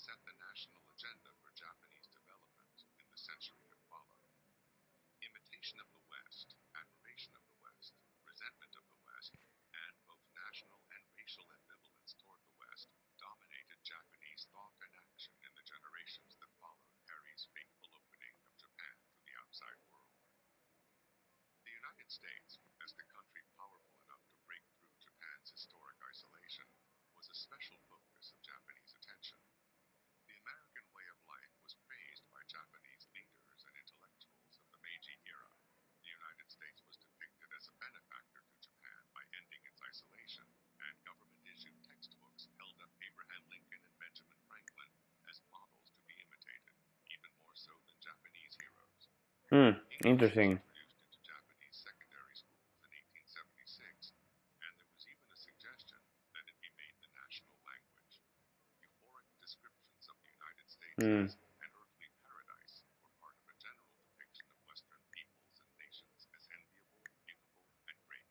set the national agenda for Japanese development in the century that followed. Imitation of the West, admiration of the West, resentment of the West, and both national and racial ambivalence toward the West dominated Japanese thought and action in the generations that followed Harry's fateful opening of Japan to the outside world. The United States, as the country powerful enough to break through Japan's historic isolation, was a special focus of Japanese attention. The American way of life was praised by Japanese leaders and intellectuals of the Meiji era. The United States was depicted as a benefactor to Japan by ending its isolation, and government-issued textbooks held up Abraham Lincoln and Benjamin Franklin as models to be imitated, even more so than Japanese heroes. English was Interesting. introduced into Japanese secondary schools in 1876, and there was even a suggestion that it be made the national language. Euphoric descriptions of the United States Hmm. as an earthly paradise were part of a general depiction of Western peoples and nations as enviable, beautiful, and great.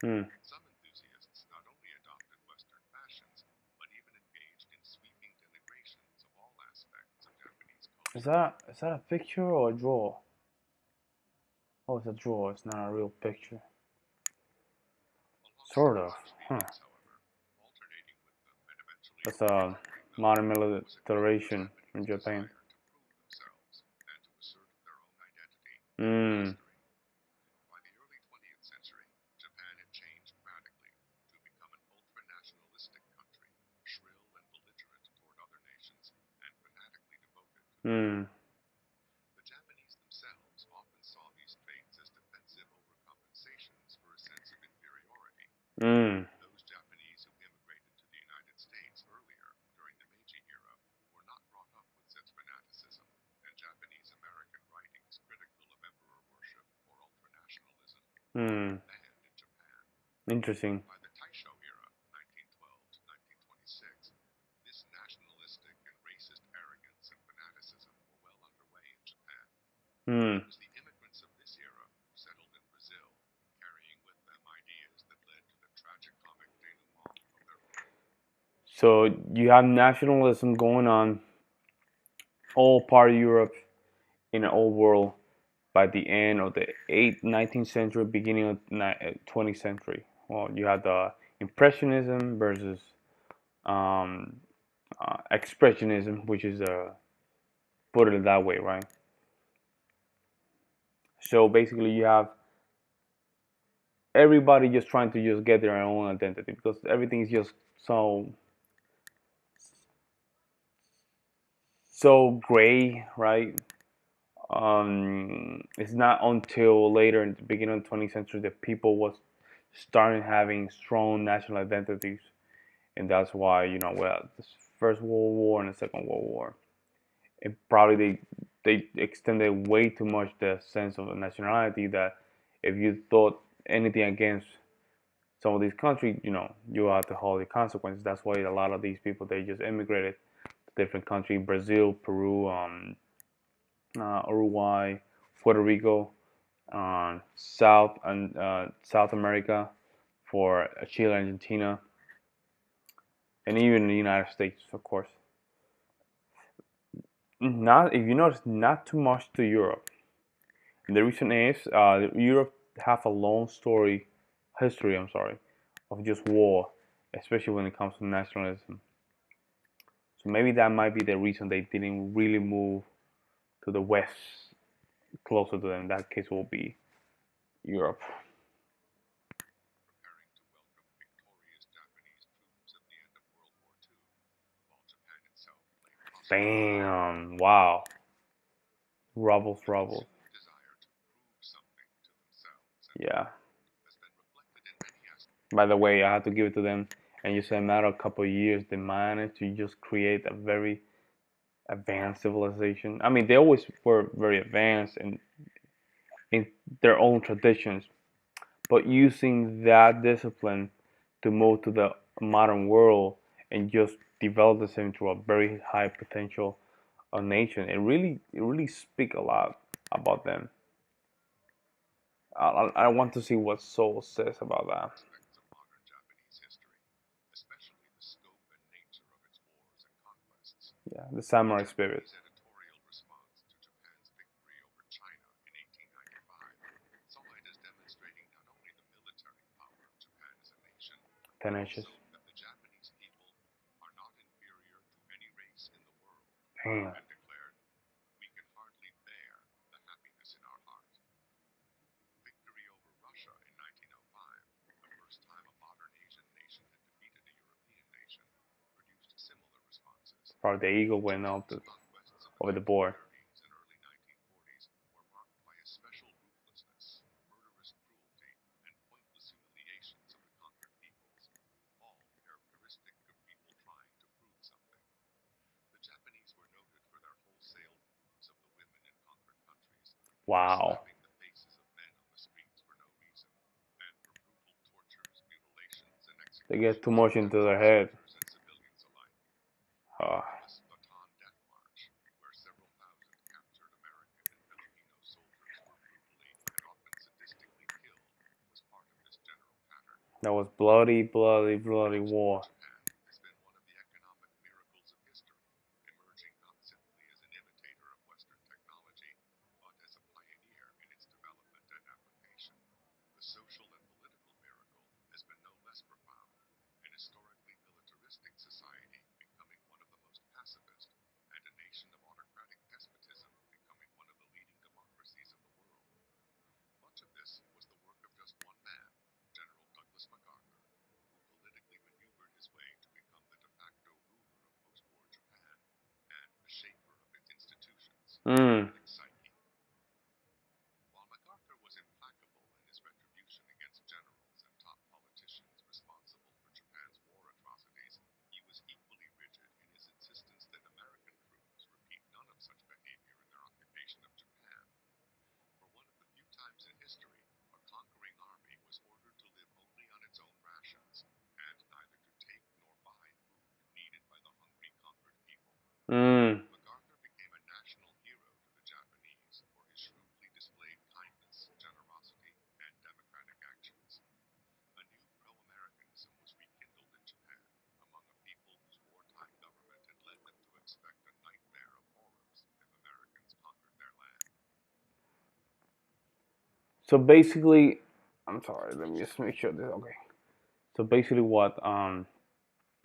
Hmm. Some enthusiasts not only adopted Western fashions, but even engaged in sweeping denigrations of all aspects of Japanese Is culture. that is that a picture or a draw? Oh, it's a draw. It's not a real picture. Sort Alongside of. such Huh. feelings, however, alternating with them and eventually That's a overpowering them, modern was a growing militarization from Japanese Japan. desire to prove themselves and to assert their own identity and Hmm. mastery. By the early 20th century, Japan had changed radically to become an ultra-nationalistic country, shrill and belligerent toward other nations, and fanatically devoted to their Hmm. own. The Japanese themselves often saw these traits as defensive overcompensations for a sense of inferiority. Hmm. Those Japanese who immigrated to the United States earlier, during the Meiji era, were not brought up with such fanaticism, and Japanese American writings critical of emperor worship or ultranationalism were Hmm. often banned in Japan. Interesting. By the Taisho era, 1912 to 1926, this nationalistic and racist arrogance and fanaticism were well underway in Japan. Hmm. It was the immigrants of this era who settled in Brazil, carrying with them ideas that led to the tragicomic denouement of their film. So you have nationalism going on all part of Europe in the old world by the end of the 19th century, beginning of 20th century. Well, you had the Impressionism versus um, Expressionism, which is put it that way, right? So basically, you have everybody just trying to just get their own identity because everything is just so gray, right? It's not until later in the beginning of the 20th century that people was starting having strong national identities, and that's why well, the First World War and the Second World War, and probably they extended way too much the sense of nationality that if you thought anything against some of these countries, you have to hold the consequences. That's why a lot of these people they just immigrated to different countries: Brazil, Peru, Uruguay, Puerto Rico, South America, for Chile, Argentina, and even the United States, of course. Not if you notice, not too much to Europe. And the reason is Europe have a long history. I'm sorry, of just war, especially when it comes to nationalism. So maybe that might be the reason they didn't really move to the west closer to them. In that case, will be Europe. Preparing to welcome victorious Japanese troops at the end of World War II, while Japan itself lay prostrate in ruin. Bam! Wow. Rubbles, The rubbles. consuming desire to prove something to themselves and to the Yeah. world has been reflected in many aspects. By the way, I have to give it to them. And just in a matter of a couple of years, they managed to just create a very advanced civilization. I mean, they always were very advanced in their own traditions, but using that discipline to move to the modern world and just develop this into a very high potential nation, it really speak a lot about them. I want to see what Sowell says about that. Aspects of modern Japanese history, especially the scope and nature of its wars and conquests, Yeah, the samurai The spirit. Japanese editorial response to Japan's victory over China in 1895 saw it as demonstrating not only the military power of Japan as a nation, but Tenacious. also that the Japanese people are not inferior to any race in the world, Damn. and declared, "We can hardly bear the happiness in our heart." Victory over Russia in 1905, the first time a modern Asian nation had defeated a European nation, produced similar responses. Probably the eagle went up Japan's conquests of the over the board. 1930s and early 1940s were marked by a special ruthlessness, murderous cruelty, and pointless humiliations of the conquered peoples, all characteristic of people trying to prove something. The Japanese were noted for their wholesale rapes of the women in conquered countries, for Wow. slapping the faces of men on the streets for no reason, and for brutal tortures, mutilations, and They get too executions of much into their Japanese head. soldiers and civilians alike. The Uh, infamous Bataan Death March, where several thousand captured American and Filipino soldiers were brutally and often sadistically killed, was part of this general pattern. that was bloody, bloody, The bloody post-war war. Japan has been one of the economic miracles of history, emerging not simply as an imitator of Western technology, but as a pioneer in its development and application. The social and political miracle has been no less profound, an historically militaristic society becoming one of the most pacifist, and a nation of autocratic despotism becoming one of the leading democracies of the world. Much of this was the work of just one man, General Douglas MacArthur, who politically maneuvered his way to become the de facto ruler of post-war Japan and the shaper of its institutions Mm. and its psyche. While MacArthur was implacable in his retribution against generals and top politicians responsible for Japan's war atrocities, he was equally rigid in his insistence that American troops repeat none of such behavior in their occupation of Japan. For one of the few times in history, a conquering army was ordered to live only on its own rations, and neither to take nor buy food needed by the hungry conquered people. Mm. MacArthur became a national hero to the Japanese for his shrewdly displayed kindness, generosity, and democratic actions. A new pro-Americanism was rekindled in Japan among a people whose wartime government had led them to expect a nightmare of horrors if Americans conquered their land. So basically, I'm sorry. Let me just make sure this okay. So basically, what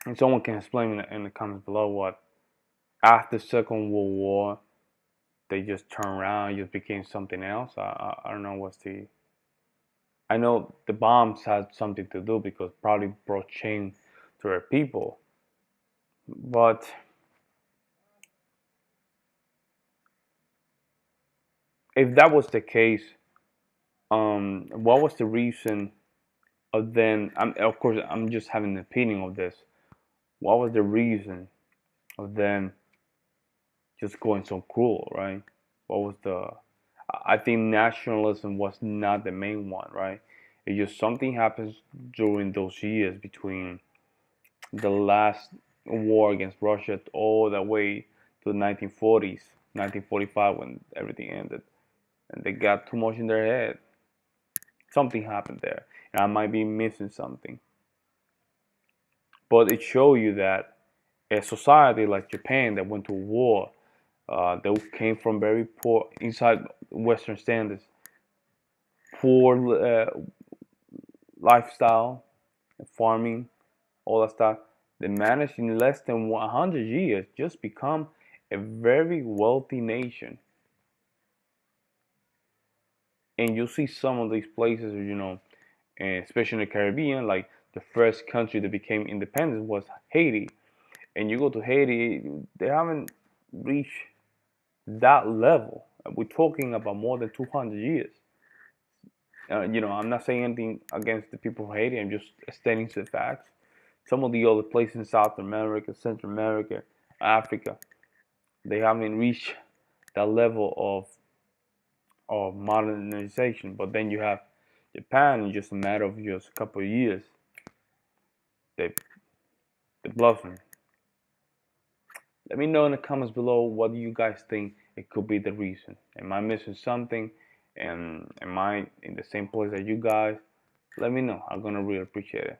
and someone can explain in the comments below what after Second World War they just turned around, just became something else. I don't know what's the. I know the bombs had something to do because probably brought change to their people, but if that was the case, what was the reason of then? Of course, I'm just having an opinion of this. What was the reason of them just going so cruel, right? What was the? I think nationalism was not the main one, right? It just something happens during those years between the last war against Russia all the way to the 1940s, 1945 when everything ended, and they got too much in their head. Something happened there, and I might be missing something. But it shows you that a society like Japan that went to war, they came from very poor, inside Western standards, poor lifestyle, farming, all that stuff. They managed in less than 100 years just become a very wealthy nation. And you see some of these places, especially in the Caribbean, like the first country that became independent was Haiti. And you go to Haiti, they haven't reached that level. We're talking about more than 200 years. I'm not saying anything against the people of Haiti. I'm just stating the facts. Some of the other places in South America, Central America, Africa, they haven't reached that level of modernization. But then you have Japan in just a matter of just a couple of years, they they bluffing. Let me know in the comments below what you guys think it could be the reason. Am I missing something? And am I in the same place as you guys? Let me know. I'm gonna really appreciate it.